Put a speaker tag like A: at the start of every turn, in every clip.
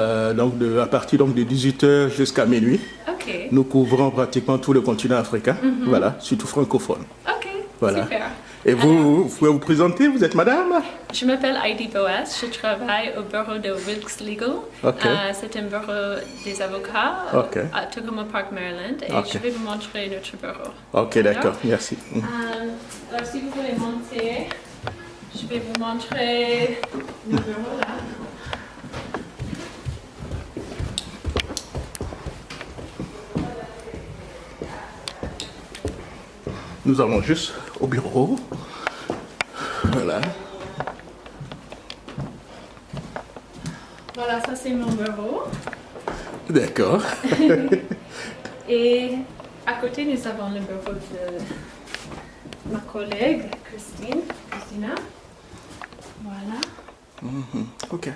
A: à partir donc, de 18h jusqu'à minuit.
B: Ok.
A: Nous couvrons pratiquement tout le continent africain, voilà, surtout francophone.
B: Ok,
A: Voilà.
B: super.
A: Et vous pouvez vous présenter, vous êtes madame?
B: Je m'appelle Heidi Boas, je travaille au bureau de Wilkes Legal.
A: Ok.
B: C'est un bureau des avocats
A: Ok.
B: à Tacoma Park, Maryland. Et
A: Ok.
B: je vais vous montrer notre bureau.
A: Ok, d'accord, merci.
B: Alors, si vous voulez monter, je vais vous montrer le bureau là.
A: Nous allons juste au bureau. Voilà.
B: Voilà, ça c'est mon bureau.
A: D'accord.
B: Et à côté, nous avons le bureau de ma collègue, Christina. Voilà.
A: Ok.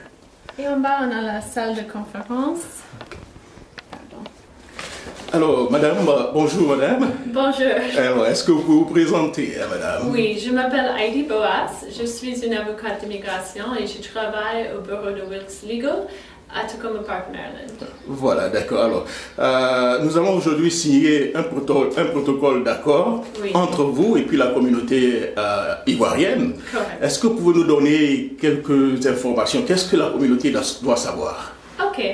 B: Et en bas, on a la salle de conférence. Pardon.
A: Alors, madame, bonjour madame.
B: Bonjour.
A: Alors, est-ce que vous pouvez vous présenter, madame?
B: Oui, je m'appelle Heidi Boas. Je suis une avocate d'immigration et je travaille au bureau de Wilkes Legal à Tacoma Park, Maryland.
A: Voilà, d'accord. Alors, nous allons aujourd'hui signer un protocole d'accord entre vous et puis la communauté ivoirienne.
B: Correct.
A: Est-ce que vous pouvez nous donner quelques informations? Qu'est-ce que la communauté doit savoir?
B: Ok.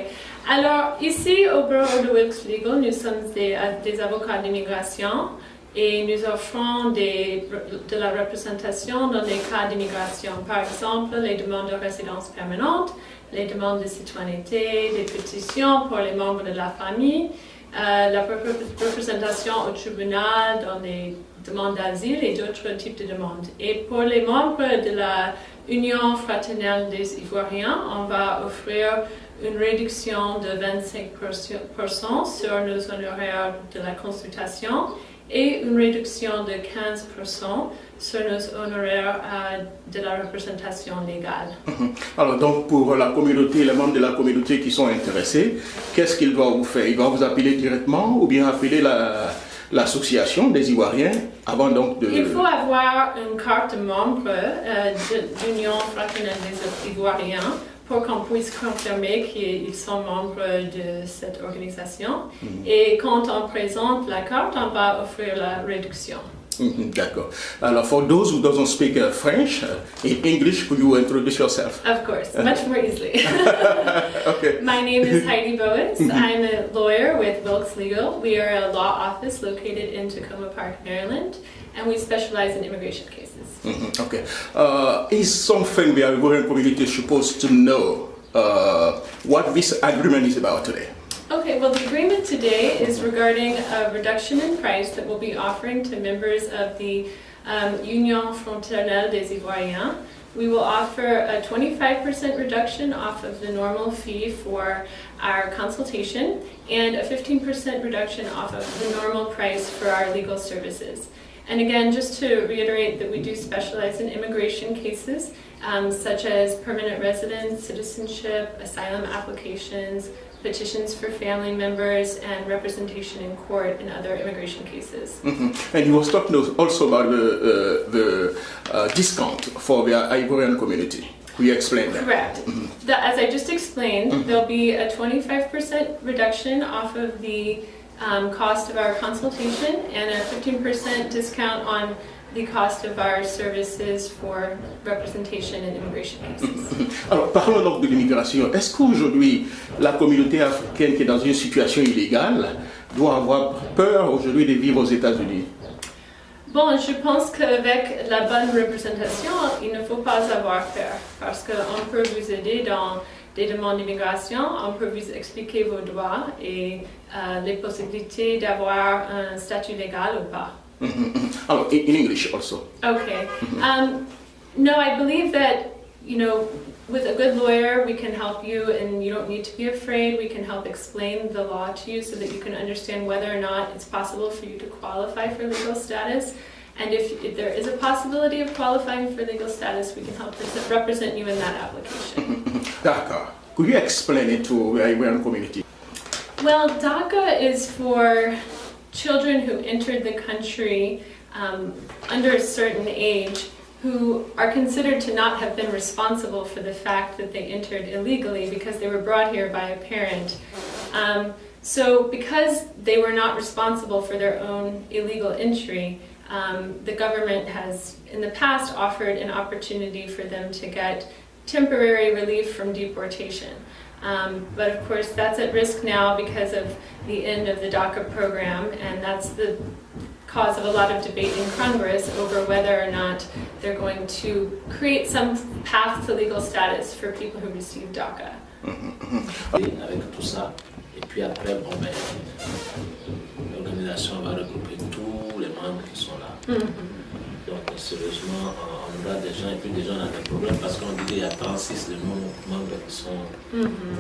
B: Alors, ici, au bureau de Wilkes Legal, nous sommes des avocats d'immigration et nous offrons de la représentation dans les cas d'immigration. Par exemple, les demandes de résidence permanente, les demandes de citoyenneté, des pétitions pour les membres de la famille, la représentation au tribunal dans les demandes d'asile et d'autres types de demandes. Et pour les membres de la Union fraternelle des Ivoiriens, on va offrir une réduction de 25% sur nos honoraires de la consultation et une réduction de 15% sur nos honoraires de la représentation légale.
A: Alors donc pour la communauté, les membres de la communauté qui sont intéressés, qu'est-ce qu'ils doivent vous faire? Ils doivent vous appeler directement ou bien appeler l'association des Ivoiriens avant donc de...
B: Il faut avoir une carte de membre de l'Union fraternelle des Ivoiriens pour qu'on puisse confirmer qu'ils sont membres de cette organisation. Et quand on présente la carte, on va offrir la réduction.
A: D'accord. Alors, for those who doesn't speak French, in English, could you introduce yourself?
B: Of course, much more easily.
A: Okay.
B: My name is Heidi Boas. I'm a lawyer with Wilkes Legal. We are a law office located in Tacoma Park, Maryland, and we specialize in immigration cases.
A: Okay. Is something the Ivorian community is supposed to know what this agreement is about today?
B: Okay, well, the agreement today is regarding a reduction in price that we'll be offering to members of the Union Fraternelle des Ivoiriens. We will offer a 25% reduction off of the normal fee for our consultation and a 15% reduction off of the normal price for our legal services. And again, just to reiterate that we do specialize in immigration cases such as permanent residence, citizenship, asylum applications, petitions for family members, and representation in court in other immigration cases.
A: And you was talking also about the discount for the Ivorian community. Will you explain that?
B: Correct. As I just explained, there'll be a 25% reduction off of the cost of our consultation and a 15% discount on the cost of our services for representation in immigration cases.
A: Alors, parlons donc de l'immigration. Est-ce qu'aujourd'hui, la communauté africaine qui est dans une situation illégale doit avoir peur aujourd'hui de vivre aux États-Unis?
B: Bon, je pense qu'avec la bonne représentation, il ne faut pas avoir peur parce qu'on peut vous aider dans des demandes d'immigration, on peut vous expliquer vos droits et les possibilités d'avoir un statut légal ou pas.
A: Alors, in English also.
B: Okay. No, I believe that, with a good lawyer, we can help you and you don't need to be afraid. We can help explain the law to you so that you can understand whether or not it's possible for you to qualify for legal status. And if there is a possibility of qualifying for legal status, we can help represent you in that application.
A: D'accord. Could you explain it to the Ivorian community?
B: Well, DACA is for children who entered the country under a certain age who are considered to not have been responsible for the fact that they entered illegally because they were brought here by a parent. So because they were not responsible for their own illegal entry, the government has in the past offered an opportunity for them to get temporary relief from deportation. But of course that's at risk now because of the end of the DACA program, and that's the cause of a lot of debate in Congress over whether or not they're going to create some path to legal status for people who receive DACA.
C: Avec tout ça, et puis après, bon, ben, l'organisation va regrouper tous les membres qui sont là. Donc, sérieusement, on aura des gens, et puis des gens ont des problèmes parce qu'on dit qu'il y a 36 de nos membres qui sont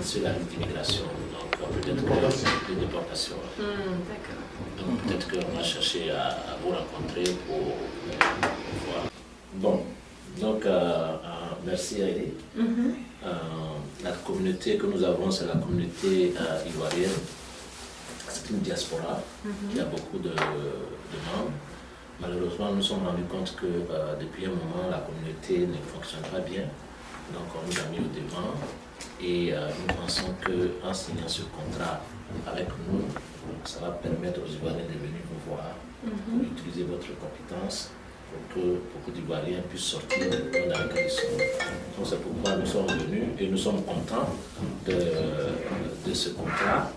C: sur la liste d'immigration. Donc, peut-être que de déportation.
B: D'accord.
C: Donc, peut-être qu'on va chercher à vous rencontrer pour voir. Bon, donc, merci Heidi. La communauté que nous avons, c'est la communauté ivoirienne. C'est une diaspora qui a beaucoup de membres. Malheureusement, nous nous sommes rendus compte que depuis un moment, la communauté ne fonctionne pas bien. Donc, on nous a mis au devant et nous pensons qu'en signant ce contrat avec nous, ça va permettre aux Ivoiriens de venir vous voir, d'utiliser votre compétence pour que beaucoup d'Ivoiriens puissent sortir dans lequel ils sont. Donc, c'est pourquoi nous sommes venus et nous sommes contents de ce contrat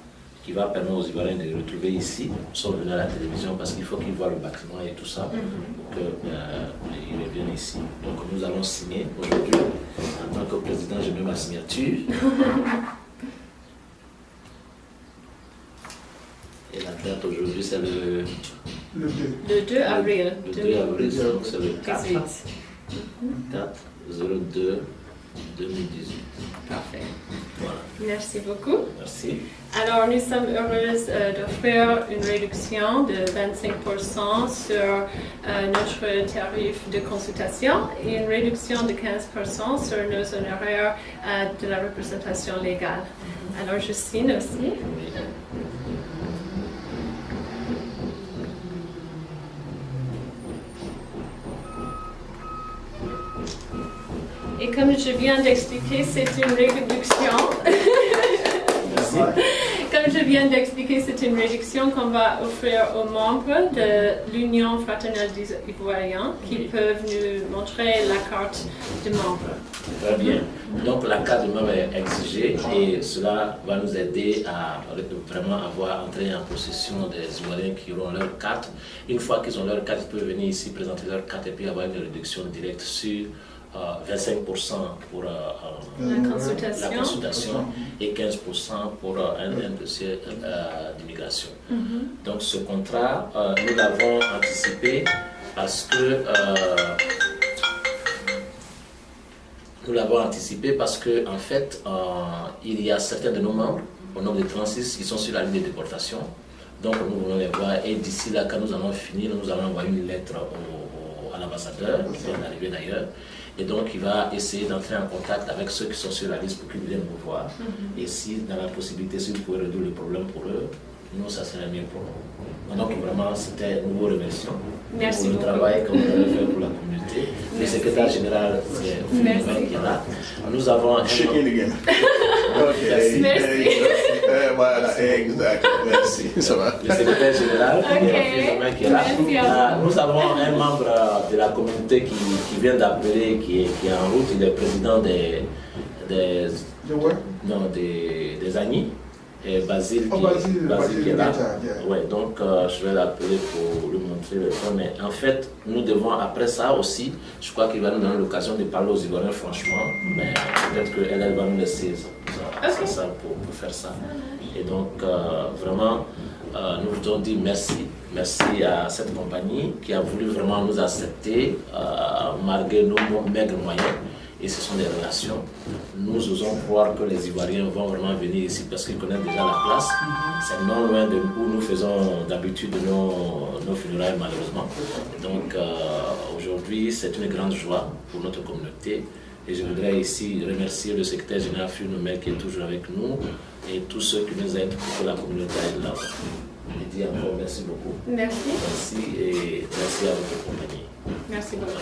C: qui va permettre aux Ivoiriens de les retrouver ici. Nous sommes venus à la télévision parce qu'il faut qu'ils voient le bâtiment et tout ça pour qu'ils reviennent ici. Donc nous allons signer aujourd'hui. En tant que président, je mets ma signature. Et la date aujourd'hui, c'est le
B: 2 avril.
C: Le 2 avril, donc c'est le 4. 02 2018.
B: Parfait.
C: Voilà.
B: Merci beaucoup.
C: Merci.
B: Alors, nous sommes heureuses d'offrir une réduction de 25% sur notre tarif de consultation et une réduction de 15% sur nos honoraires de la représentation légale. Alors, je signe aussi. Et comme je viens d'expliquer, c'est une réduction. Comme je viens d'expliquer, c'est une réduction qu'on va offrir aux membres de l'Union fraternelle des Ivoiriens qui peuvent nous montrer la carte de membre.
C: Très bien. Donc la carte de membre est exigée et cela va nous aider à vraiment entrer en possession des Ivoiriens qui auront leur carte. Une fois qu'ils ont leur carte, ils peuvent venir ici présenter leur carte et puis avoir une réduction directe sur 25% pour
B: la consultation
C: et 15% pour un dossier d'immigration. Donc ce contrat, nous l'avons anticipé parce que en fait, il y a certains de nos membres, au nombre de 36, qui sont sur la ligne de déportation. Donc nous voulons les voir et d'ici là, quand nous allons finir, nous allons envoyer une lettre à l'ambassadeur, qui vient d'arriver d'ailleurs. Et donc, il va essayer d'entrer en contact avec ceux qui sont sur la liste pour qu'ils viennent nous voir. Et si, dans la possibilité, si vous pouvez résoudre le problème pour eux, nous, ça serait mieux pour nous. Donc, vraiment, nous vous remercions
B: Merci
C: pour le
B: beaucoup.
C: travail que vous avez fait pour la communauté. Le secrétaire général, c'est Philippe qui est là. Nous avons un...
A: Shake it again. Ok.
B: Merci.
A: Voilà, exact. Merci. Ça va.
C: Le secrétaire général,
B: Ok.
C: qui est là.
B: Merci à vous.
C: Nous avons un membre de la communauté qui vient d'appeler, qui est en route. Il est président des Agnis. Et Basile qui est là. Ouais, donc je vais l'appeler pour lui montrer le plan. Mais en fait, nous devons, après ça aussi, je crois qu'il va nous donner l'occasion de parler aux Ivoiriens franchement. Mais peut-être qu'elle va nous laisser ça pour faire ça. Et donc, vraiment, nous voulons dire merci. Merci à cette compagnie qui a voulu vraiment nous accepter malgré nos maigres moyens. Et ce sont des relations. Nous osons croire que les Ivoiriens vont vraiment venir ici parce qu'ils connaissent déjà la place. C'est non loin de où nous faisons d'habitude nos funérailles, malheureusement. Et donc aujourd'hui, c'est une grande joie pour notre communauté. Et je voudrais ici remercier le secrétaire général Funomel qui est toujours avec nous et tous ceux qui nous aident pour que la communauté aille là. Je dis encore merci beaucoup.
B: Merci.
C: Merci et merci à votre compagnie.
B: Merci beaucoup.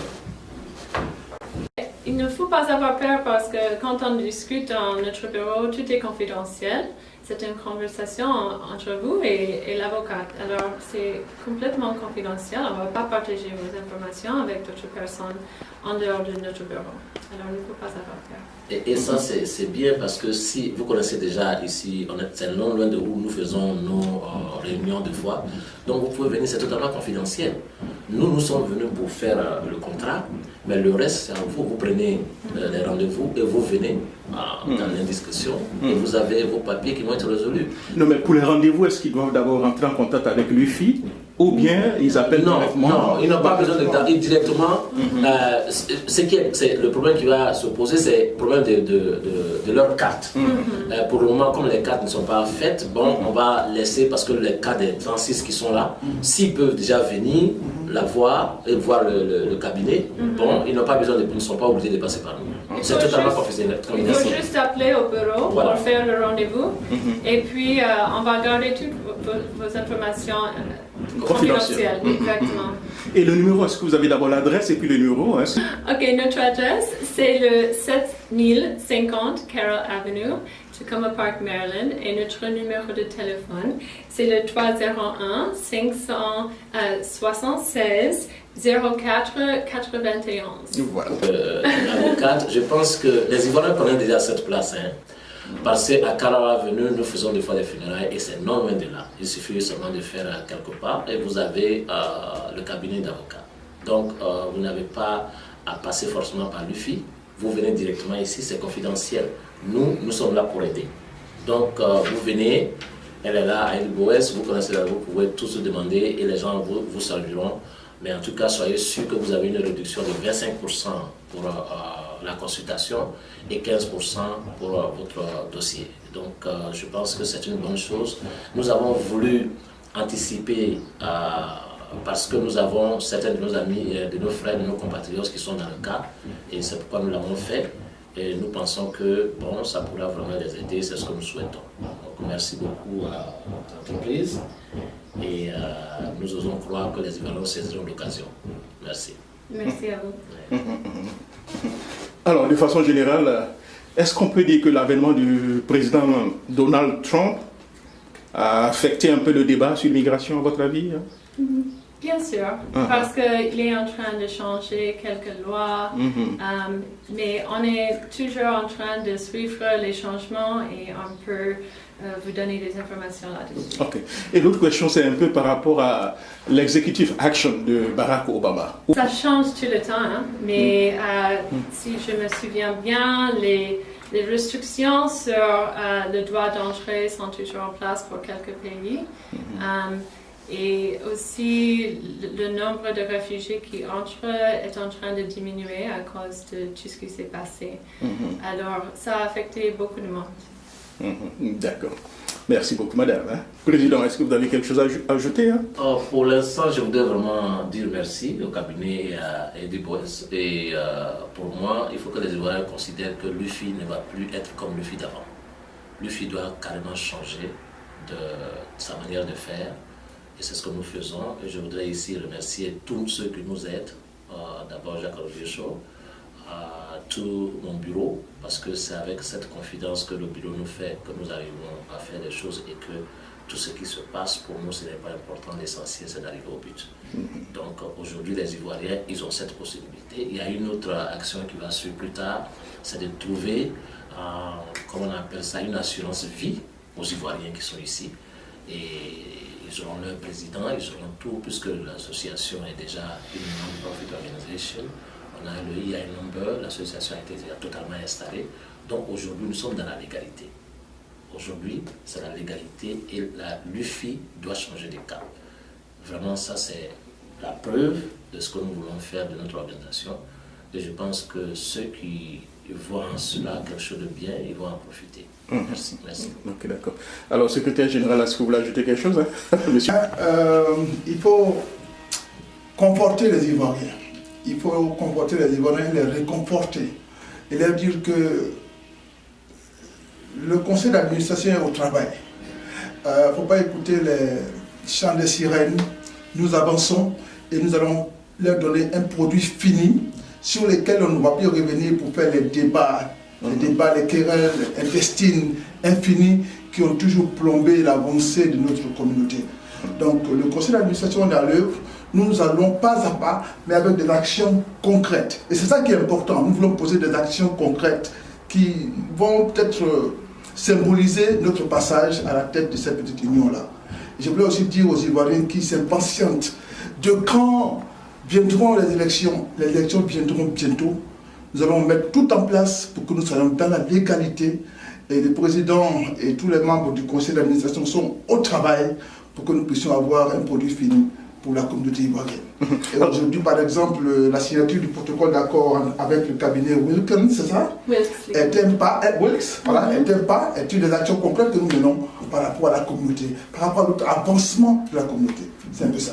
B: ne faut pas avoir peur parce que quand on discute dans notre bureau, tout est confidentiel. C'est une conversation entre vous et l'avocat. Alors, c'est complètement confidentiel. On ne va pas partager vos informations avec d'autres personnes en dehors de notre bureau. Alors, il ne faut pas avoir peur.
C: Et ça, c'est bien parce que si vous connaissez déjà ici, c'est non loin de où nous faisons nos réunions de fois. Donc, vous pouvez venir, c'est totalement confidentiel. Nous sommes venus pour faire le contrat, mais le reste, c'est à vous. Vous prenez les rendez-vous et vous venez dans l'indiscussion et vous avez vos papiers qui vont être résolus.
A: Non, mais pour les rendez-vous, est-ce qu'ils doivent d'abord entrer en contact avec l'UFI ou bien ils appellent directement?
C: Non, ils n'ont pas besoin de directement. Le problème qui va se poser, c'est le problème de leur carte. Pour le moment, comme les cartes ne sont pas faites, bon, on va laisser, parce que les cas des 36 qui sont là, s'ils peuvent déjà venir la voir et voir le cabinet, bon, ils n'ont pas besoin ils ne sont pas obligés de passer par nous. C'est totalement professionnel.
B: Il faut juste appeler au bureau pour faire le rendez-vous et puis on va garder toutes vos informations confidentielles. Exactement.
A: Et le numéro, est-ce que vous avez d'abord l'adresse et puis le numéro?
B: Ok, notre adresse, c'est le 7050 Carroll Avenue, Tacoma Park, Maryland, et notre numéro de téléphone, c'est le 301-576 04-91.
A: Voilà.
C: Avocate, je pense que les Ivoiriens connaissent déjà cette place. Parce qu'à Carroll Avenue, nous faisons des fois des funérailles et c'est non loin de là. Il suffit seulement de faire quelque part et vous avez le cabinet d'avocat. Donc, vous n'avez pas à passer forcément par l'UFI. Vous venez directement ici, c'est confidentiel. Nous sommes là pour aider. Donc, vous venez, elle est là à LBOS, vous connaissez la, vous pouvez tous se demander et les gens vous salueront. Mais en tout cas, soyez sûr que vous avez une réduction de 25% pour la consultation et 15% pour votre dossier. Donc, je pense que c'est une bonne chose. Nous avons voulu anticiper parce que nous avons certains de nos amis, de nos frères, de nos compatriotes qui sont dans le cas et c'est pourquoi nous l'avons fait. Et nous pensons que bon, ça pourra vraiment les aider, c'est ce que nous souhaitons. Donc, merci beaucoup à l'entreprise et nous osons croire que les Ivoiriens saisiront l'occasion. Merci.
B: Merci à vous.
A: Alors, de façon générale, est-ce qu'on peut dire que l'avènement du président Donald Trump a affecté un peu le débat sur l'immigration, à votre avis?
B: Bien sûr, parce qu'il est en train de changer quelques lois, mais on est toujours en train de suivre les changements et on peut vous donner des informations là-dessus.
A: Ok. Et l'autre question, c'est un peu par rapport à l'executive action de Barack Obama.
B: Ça change tout le temps, hein? Mais si je me souviens bien, les restrictions sur le droit d'entrée sont toujours en place pour quelques pays. Et aussi, le nombre de réfugiés qui entrent est en train de diminuer à cause de tout ce qui s'est passé. Alors, ça a affecté beaucoup de monde.
A: D'accord. Merci beaucoup, madame. Président, est-ce que vous avez quelque chose à ajouter?
C: Pour l'instant, je voudrais vraiment dire merci au cabinet et des boss. Et pour moi, il faut que les Ivoiriens considèrent que l'UFI ne va plus être comme l'UFI d'avant. L'UFI doit carrément changer de sa manière de faire. Et c'est ce que nous faisons. Et je voudrais ici remercier tous ceux qui nous aident. D'abord Jacques-Olivier Chaud, tout mon bureau, parce que c'est avec cette confidence que le bureau nous fait que nous arrivons à faire des choses et que tout ce qui se passe pour nous, ce n'est pas important. L'essentiel, c'est d'arriver au but. Donc aujourd'hui, les Ivoiriens, ils ont cette possibilité. Il y a une autre action qui va suivre plus tard, c'est de trouver, comment on appelle ça, une assurance vie aux Ivoiriens qui sont ici. Et ils auront leur président, ils auront tout, puisque l'association est déjà une non-profit organization. On a le IAI number, l'association a été déjà totalement installée. Donc aujourd'hui, nous sommes dans la légalité. Aujourd'hui, c'est la légalité et l'UFI doit changer de cap. Vraiment, ça, c'est la preuve de ce que nous voulons faire de notre organisation. Et je pense que ceux qui voient en cela quelque chose de bien, ils vont en profiter. Merci. Merci.
A: Ok, d'accord. Alors, secrétaire général, est-ce que vous voulez ajouter quelque chose, monsieur?
D: Il faut conforter les Ivoiriens. Il faut conforter les Ivoiriens, les réconforter et leur dire que le conseil d'administration est au travail. Il ne faut pas écouter les chants des sirènes. Nous avançons et nous allons leur donner un produit fini sur lesquels on ne va plus revenir pour faire les débats, les querelles intestines infinies qui ont toujours plombé l'avancée de notre communauté. Donc le conseil d'administration est à l'œuvre. Nous allons pas à pas, mais avec des actions concrètes. Et c'est ça qui est important. Nous voulons poser des actions concrètes qui vont peut-être symboliser notre passage à la tête de cette petite union-là. Je voulais aussi dire aux Ivoiriens qui s'impatientent de quand viendront les élections. Les élections viendront bientôt. Nous allons mettre tout en place pour que nous soyons dans la légalité. Et le président et tous les membres du conseil d'administration sont au travail pour que nous puissions avoir un produit fini pour la communauté ivoirienne. Et aujourd'hui, par exemple, la signature du protocole d'accord avec le cabinet Wilkins, c'est ça?
B: Wilkes.
D: Est un pas, est une des actions concrètes que nous menons par rapport à la communauté, par rapport à notre avancement de la communauté. C'est un peu ça.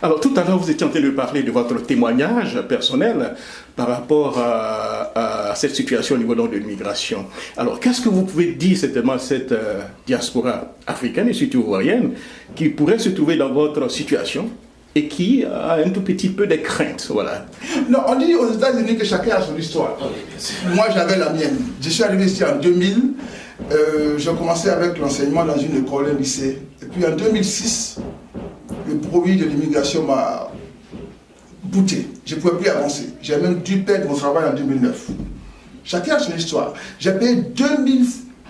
A: Alors, tout à l'heure, vous étiez en train de parler de votre témoignage personnel par rapport à cette situation au niveau de l'immigration. Alors, qu'est-ce que vous pouvez dire certainement à cette diaspora africaine et surtout ivoirienne qui pourrait se trouver dans votre situation et qui a un tout petit peu de crainte, voilà.
D: Non, on dit aux États-Unis que chacun a son histoire. Moi, j'avais la mienne. Je suis arrivé ici en 2000. J'ai commencé avec l'enseignement dans une école, un lycée. Et puis en 2006, le produit de l'immigration m'a bouté. Je ne pouvais plus avancer. J'ai même dû perdre mon travail en 2009. Chacun a son histoire. J'ai payé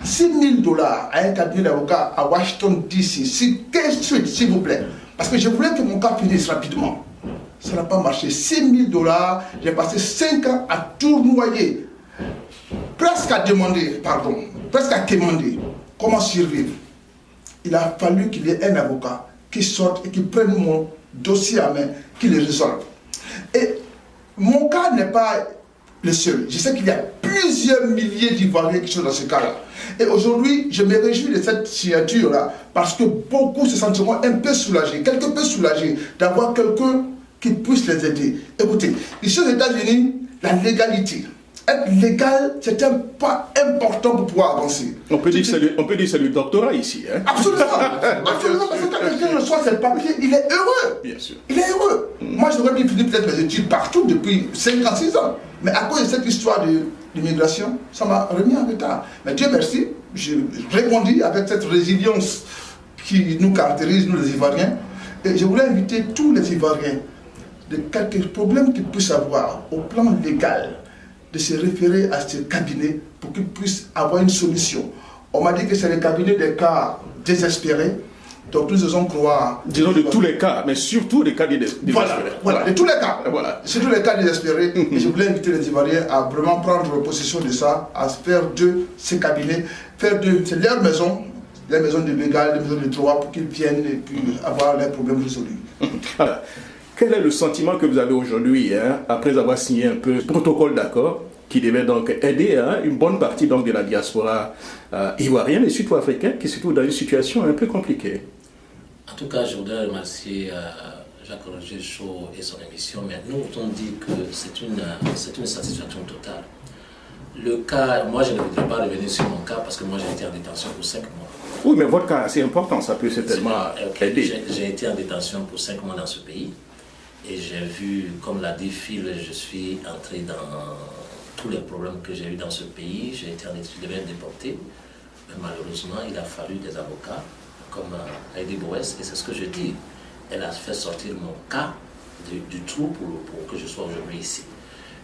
D: $6,000 à un cabinet d'avocats à Washington, D.C. sur K Street, s'il vous plaît. Parce que je voulais que mon cas finisse rapidement. Ça n'a pas marché. $6,000, j'ai passé 5 ans à tournoyer. Presque à quémander comment survivre. Il a fallu qu'il y ait un avocat qui sorte et qui prenne mon dossier à main, qui le résolve. Et mon cas n'est pas le seul. Je sais qu'il y a plusieurs milliers d'Ivoiriens qui sont dans ce cas-là. Et aujourd'hui, je me réjouis de cette signature-là parce que beaucoup se sentiront un peu soulagés, quelque peu soulagés d'avoir quelqu'un qui puisse les aider. Écoutez, ici aux États-Unis, la légalité. Être légal, c'est un pas important pour pouvoir avancer.
A: On peut dire que c'est le doctorat ici. Hein?
D: Absolument. Absolument, parce que quand quelqu'un reçoit ce papier, il est heureux.
A: Bien sûr.
D: Il est heureux. Moi, j'aurais bien fini peut-être mes études partout depuis 56 ans. Mais à cause de cette histoire de l'immigration, ça m'a remis en retard. Mais Dieu merci, je répondis avec cette résilience qui nous caractérise, nous les Ivoiriens. Et je voulais inviter tous les Ivoiriens, de quelques problèmes qu'ils puissent avoir au plan légal, de se référer à ce cabinet pour qu'ils puissent avoir une solution. On m'a dit que c'est le cabinet des cas désespérés, donc nous osons croire...
A: Disons de tous les cas, mais surtout des cas désespérés.
D: Voilà, de tous les cas.
A: Voilà.
D: Surtout les cas désespérés. Et je voulais inviter les Ivoiriens à vraiment prendre possession de ça, à faire de ces cabinets, c'est leur maison, les maisons de légal, les maisons de droit, pour qu'ils viennent et puis avoir leurs problèmes résolus.
A: Alors, quel est le sentiment que vous avez aujourd'hui, après avoir signé un peu ce protocole d'accord qui devait donc aider une bonne partie donc, de la diaspora ivoirienne et surtout africaine qui se trouve dans une situation un peu compliquée?
C: En tout cas, je voudrais remercier Jacques-Roger Chaud et son émission, mais nous on dit que c'est une satisfaction totale. Le cas, moi je ne voudrais pas revenir sur mon cas parce que moi j'ai été en détention pour 5 mois.
A: Oui, mais votre cas est assez important, ça peut certainement aider.
C: J'ai été en détention pour 5 mois dans ce pays et j'ai vu, comme l'a dit Phil, je suis entré dans tous les problèmes que j'ai eu dans ce pays. J'ai été je devais être déporté, mais malheureusement il a fallu des avocats comme Heidi Boès, et c'est ce que je dis. Elle a fait sortir mon cas du trou pour que je sois aujourd'hui ici.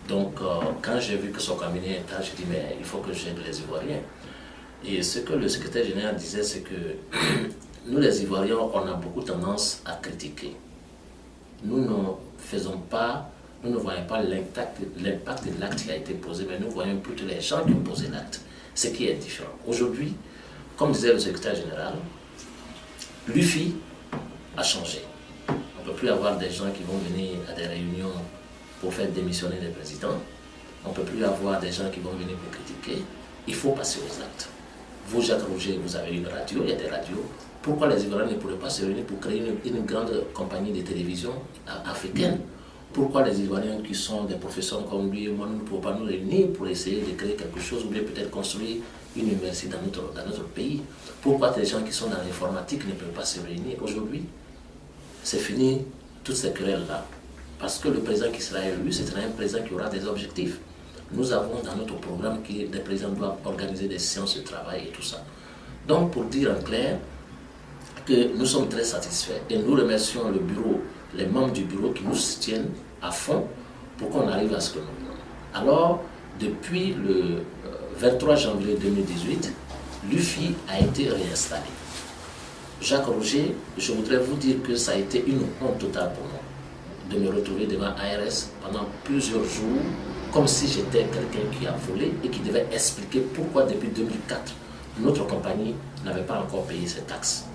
C: Donc, quand j'ai vu que son cabinet est là, j'ai dit, mais il faut que j'aide les Ivoiriens. Et ce que le secrétaire général disait, c'est que nous, les Ivoiriens, on a beaucoup tendance à critiquer. Nous ne voyons pas l'impact de l'acte qui a été posé, mais nous voyons plutôt les gens qui ont posé l'acte, ce qui est différent. Aujourd'hui, comme disait le secrétaire général, l'UFI a changé. On ne peut plus avoir des gens qui vont venir à des réunions pour faire démissionner les présidents. On ne peut plus avoir des gens qui vont venir pour critiquer. Il faut passer aux actes. Vous, Jacques Roger, vous avez une radio, il y a des radios. Pourquoi les Ivoiriens ne pourraient pas se réunir pour créer une grande compagnie de télévision africaine? Pourquoi les Ivoiriens qui sont des professeurs comme lui et moi, nous ne pouvons pas nous réunir pour essayer de créer quelque chose ou bien peut-être construire une université dans notre pays? Pourquoi les gens qui sont dans l'informatique ne peuvent pas se réunir? Aujourd'hui, c'est fini toutes ces querelles-là. parce que le président qui sera élu, ce sera un président qui aura des objectifs. Nous avons dans notre programme que les présidents doivent organiser des séances de travail et tout ça. Donc, pour dire en clair que nous sommes très satisfaits et nous remercions le bureau, les membres du bureau qui nous soutiennent à fond pour qu'on arrive à ce que nous voulons. Alors, depuis le 23 janvier 2018, l'UFI a été réinstallé. Jacques Roger, je voudrais vous dire que ça a été une honte totale pour moi de me retrouver devant ARS pendant plusieurs jours, comme si j'étais quelqu'un qui a volé et qui devait expliquer pourquoi depuis 2004, notre compagnie n'avait pas encore payé ses taxes.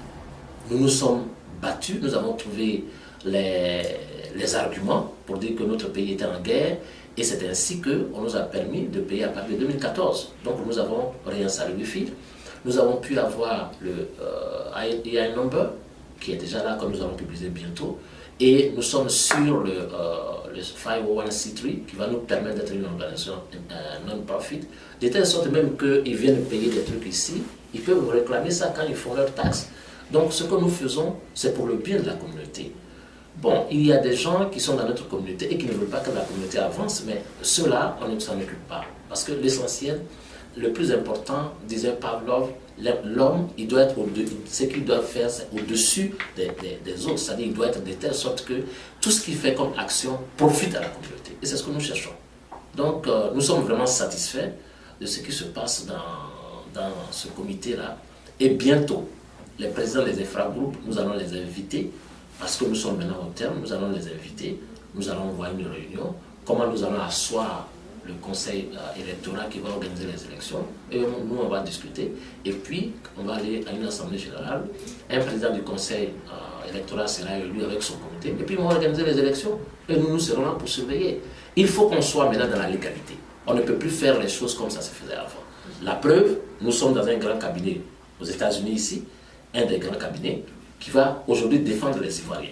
C: Nous nous sommes battus, nous avons trouvé les arguments pour dire que notre pays était en guerre, et c'est ainsi qu'on nous a permis de payer à partir de 2014. Donc nous avons réinstallé l'UFI, nous avons pu avoir le EIN number, qui est déjà là, comme nous allons publier bientôt, et nous sommes sur le 501c3 qui va nous permettre d'être une organisation non-profit, de telle sorte même qu'ils viennent payer des trucs ici, ils peuvent réclamer ça quand ils font leurs taxes. Donc ce que nous faisons, c'est pour le bien de la communauté. Bon, il y a des gens qui sont dans notre communauté et qui ne veulent pas que la communauté avance, mais ceux-là, on ne s'en occupe pas. Parce que l'essentiel, le plus important, disait Pavlov, l'homme, il doit être ce qu'il doit faire, c'est au-dessus des autres. C'est-à-dire, il doit être de telle sorte que tout ce qu'il fait comme action profite à la communauté. Et c'est ce que nous cherchons. Donc, nous sommes vraiment satisfaits de ce qui se passe dans ce comité-là. Et bientôt, les présidents des infragroupes, nous allons les inviter, parce que nous sommes maintenant au terme, nous allons les inviter, nous allons voir une réunion, comment nous allons asseoir le conseil électoral qui va organiser les élections, et nous on va discuter, et puis on va aller à une assemblée générale, un président du conseil électoral sera élu avec son comité, et puis on va organiser les élections, et nous serons là pour surveiller. Il faut qu'on soit maintenant dans la légalité. On ne peut plus faire les choses comme ça se faisait avant. La preuve, nous sommes dans un grand cabinet aux États-Unis ici, un des grands cabinets, qui va aujourd'hui défendre les Ivoiriens.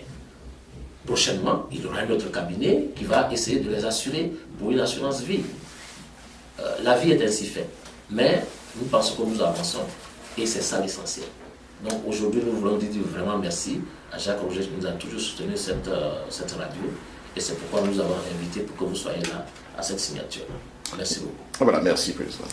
C: Prochainement, il y aura un autre cabinet qui va essayer de les assurer pour une assurance vie. La vie est ainsi faite. Mais nous pensons que nous avançons et c'est ça l'essentiel. Donc aujourd'hui, nous voulons dire vraiment merci à Jacques Roger qui nous a toujours soutenu cette radio. Et c'est pourquoi nous avons invité pour que vous soyez là à cette signature. Merci beaucoup.
A: Voilà, merci, Président.